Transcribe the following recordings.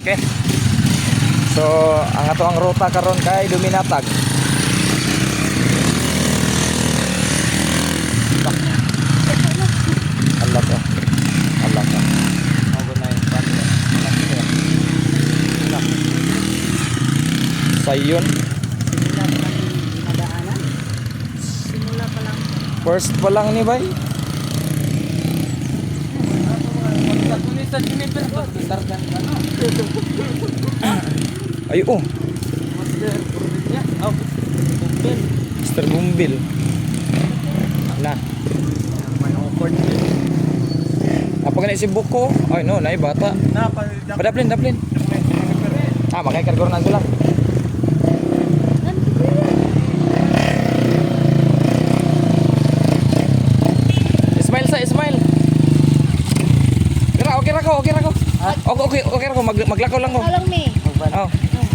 Okay. So, ang ato ang ruta karon kay Duminatag. Allah ko. Allah ko. Ako na yung pamilya. Sayon. Simula pa lang. First pa lang ni bay. Ay oh. Mr. Bumbil. Na. Apa kena si buko? Ay no, naay bata. Padaplin. Ah, makay kargonan ko lang. Ismail. Okay ra ko. Okay ra ko maglakaw lang ko. Alang me. Oh.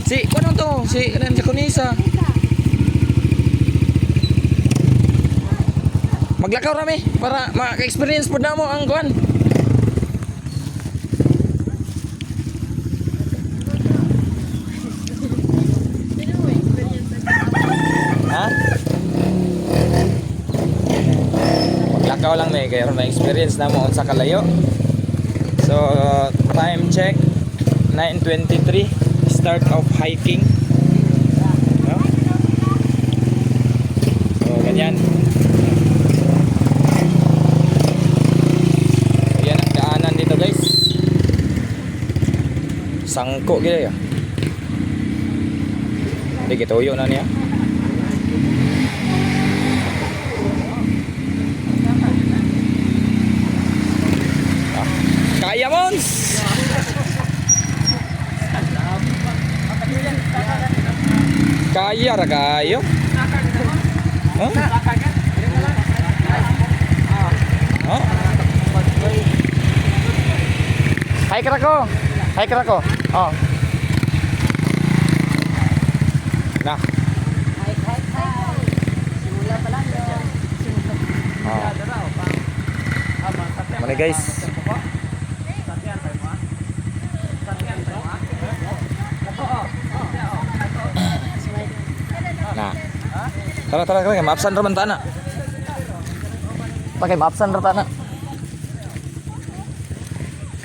Si kuno to, si kanan sa Kunisa. Maglakaw rami para maka-experience pud namo ang kuan. Ha? Maglakaw lang may kay ron na-experience namo unsa kalayo. So, time check 9:23, start of hiking. No? So, ganyan. Yan ang daanan dito, guys. Sangko gila ya. Hindi gituyo na niya. Kaya Mons! Kaya ra kayo? Huh? Huh? Hike ra ko. Oh. Na. Simula pa lang. Oh. Mana guys? Nah. Tara, maapsan ra man ta na. Pakai maapsan ra ta na.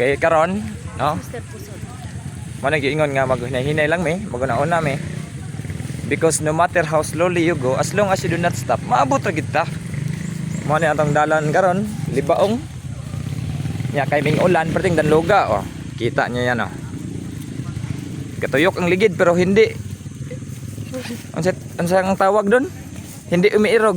Kay karon, no? Mana giingon nga maghinay lang me, maguna-una me. Because no matter how slowly you go, as long as you do not stop, maabot ra gid ta. Mo ni atong dalan karon, libaong. Nya kay ming ulan perting danloga oh. Kita niya yan oh. Katuyok ang ligid pero hindi. Ang tawag doon? Hindi umiirog.